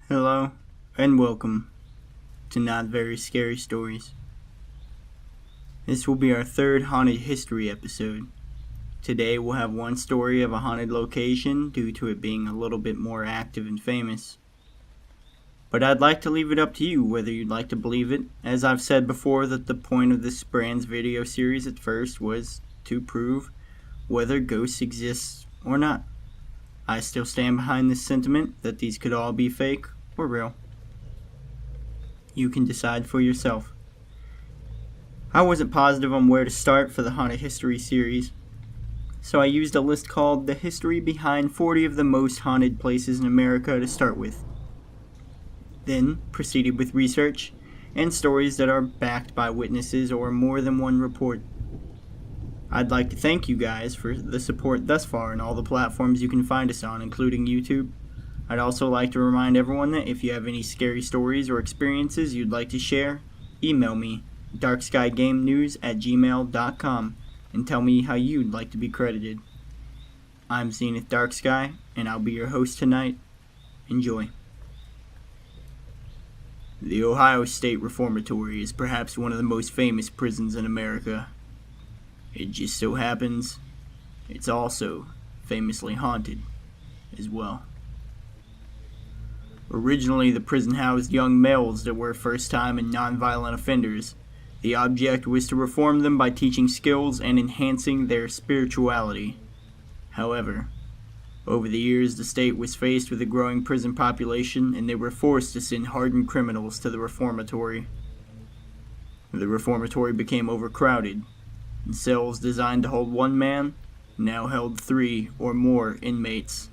Hello, and welcome to Not Very Scary Stories. This will be our third haunted history episode. Today we'll have one story of a haunted location due to it being a little bit more active and famous. But I'd like to leave it up to you whether you'd like to believe it, as I've said before that the point of this brand's video series at first was to prove whether ghosts exist or not. I still stand behind this sentiment that these could all be fake or real. You can decide for yourself. I wasn't positive on where to start for the Haunted History series, so I used a list called The History Behind 40 of the Most Haunted Places in America to start with. Then proceeded with research and stories that are backed by witnesses or more than one report. I'd like to thank you guys for the support thus far on all the platforms you can find us on, including YouTube. I'd also like to remind everyone that if you have any scary stories or experiences you'd like to share, email me, darkskyGameNews@gmail.com, and tell me how you'd like to be credited. I'm Zenith Darksky, and I'll be your host tonight. Enjoy. The Ohio State Reformatory is perhaps one of the most famous prisons in America. It just so happens it's also famously haunted as well. Originally, the prison housed young males that were first-time and non-violent offenders. The object was to reform them by teaching skills and enhancing their spirituality. However, over the years, the state was faced with a growing prison population, and they were forced to send hardened criminals to the reformatory. The reformatory became overcrowded, and cells designed to hold one man now held 3 or more inmates.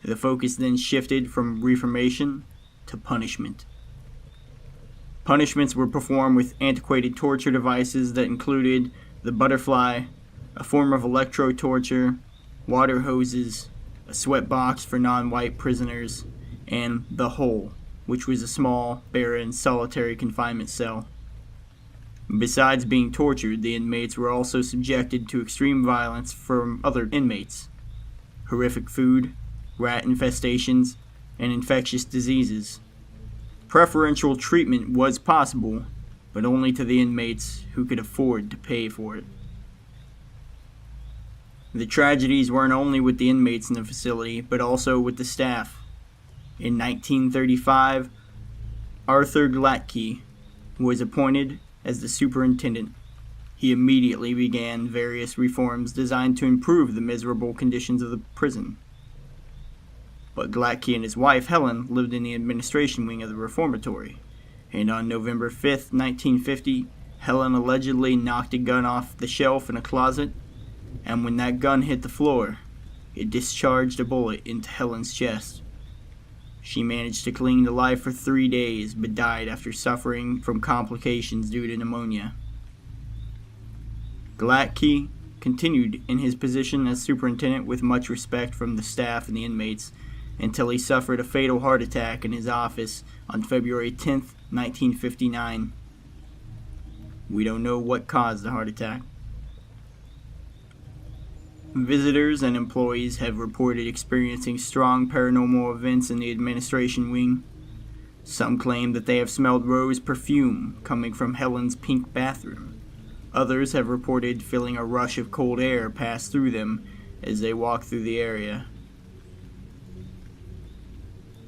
The focus then shifted from reformation to punishment. Punishments were performed with antiquated torture devices that included the butterfly, a form of electro-torture, water hoses, a sweat box for non-white prisoners, and the hole, which was a small, barren, solitary confinement cell. Besides being tortured, the inmates were also subjected to extreme violence from other inmates. Horrific food, rat infestations, and infectious diseases. Preferential treatment was possible, but only to the inmates who could afford to pay for it. The tragedies weren't only with the inmates in the facility, but also with the staff. In 1935, Arthur Glatke was appointed as the superintendent. He immediately began various reforms designed to improve the miserable conditions of the prison. But Glatke and his wife, Helen, lived in the administration wing of the reformatory, and on November 5th, 1950, Helen allegedly knocked a gun off the shelf in a closet, and when that gun hit the floor, it discharged a bullet into Helen's chest. She managed to cling to life for 3 days, but died after suffering from complications due to pneumonia. Glatke continued in his position as superintendent with much respect from the staff and the inmates, until he suffered a fatal heart attack in his office on February 10th, 1959. We don't know what caused the heart attack. Visitors and employees have reported experiencing strong paranormal events in the administration wing. Some claim that they have smelled rose perfume coming from Helen's pink bathroom. Others have reported feeling a rush of cold air pass through them as they walk through the area.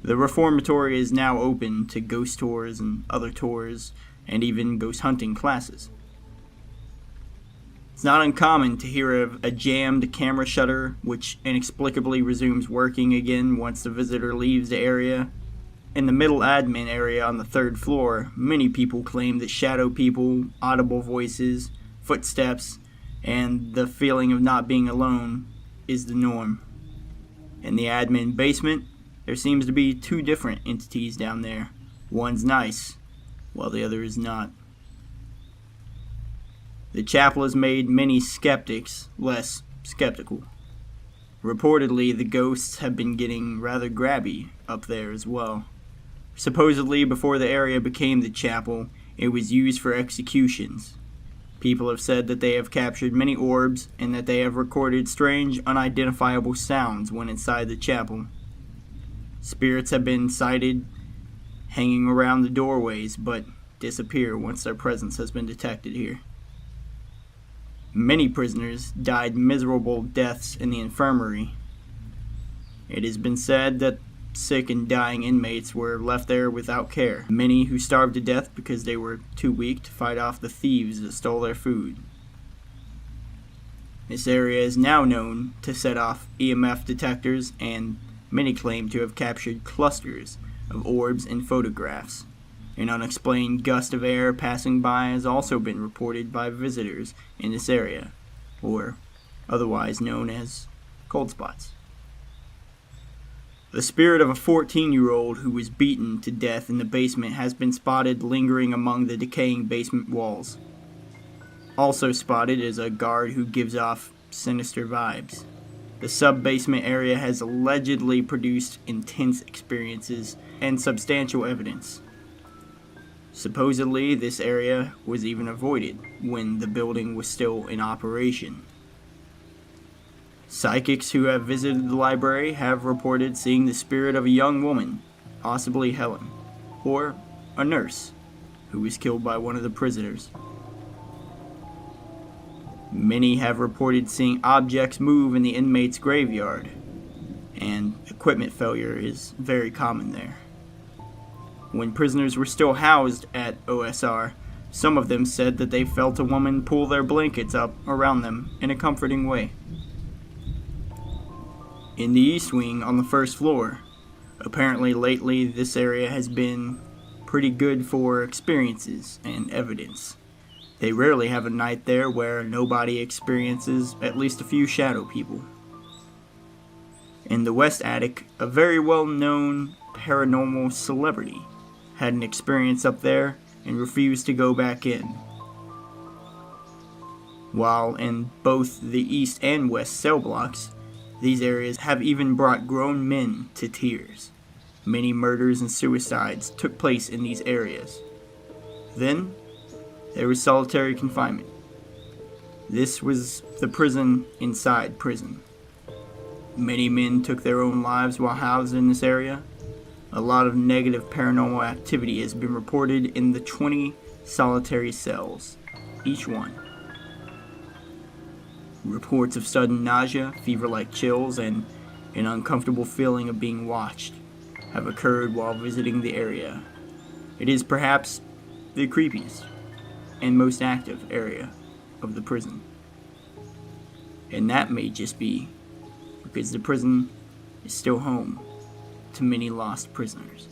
The reformatory is now open to ghost tours and other tours, and even ghost hunting classes. It's not uncommon to hear of a jammed camera shutter, which inexplicably resumes working again once the visitor leaves the area. In the middle admin area on the 3rd floor, many people claim that shadow people, audible voices, footsteps, and the feeling of not being alone is the norm. In the admin basement, there seems to be 2 different entities down there. One's nice, while the other is not. The chapel has made many skeptics less skeptical. Reportedly, the ghosts have been getting rather grabby up there as well. Supposedly, before the area became the chapel, it was used for executions. People have said that they have captured many orbs and that they have recorded strange, unidentifiable sounds when inside the chapel. Spirits have been sighted hanging around the doorways, but disappear once their presence has been detected here. Many prisoners died miserable deaths in the infirmary. It has been said that sick and dying inmates were left there without care. Many who starved to death because they were too weak to fight off the thieves that stole their food. This area is now known to set off EMF detectors, and many claim to have captured clusters of orbs and photographs. An unexplained gust of air passing by has also been reported by visitors in this area, or otherwise known as cold spots. The spirit of a 14-year-old who was beaten to death in the basement has been spotted lingering among the decaying basement walls. Also spotted is a guard who gives off sinister vibes. The sub-basement area has allegedly produced intense experiences and substantial evidence. Supposedly, this area was even avoided when the building was still in operation. Psychics who have visited the library have reported seeing the spirit of a young woman, possibly Helen, or a nurse, who was killed by one of the prisoners. Many have reported seeing objects move in the inmates' graveyard, and equipment failure is very common there. When prisoners were still housed at OSR, some of them said that they felt a woman pull their blankets up around them in a comforting way. In the East Wing on the first floor, apparently lately this area has been pretty good for experiences and evidence. They rarely have a night there where nobody experiences at least a few shadow people. In the West Attic, a very well-known paranormal celebrity had an experience up there and refused to go back in. While in both the East and West cell blocks, these areas have even brought grown men to tears. Many murders and suicides took place in these areas. Then, there was solitary confinement. This was the prison inside prison. Many men took their own lives while housed in this area. A lot of negative paranormal activity has been reported in the 20 solitary cells, each one. Reports of sudden nausea, fever-like chills, and an uncomfortable feeling of being watched have occurred while visiting the area. It is perhaps the creepiest and most active area of the prison. And that may just be because the prison is still home to many lost prisoners.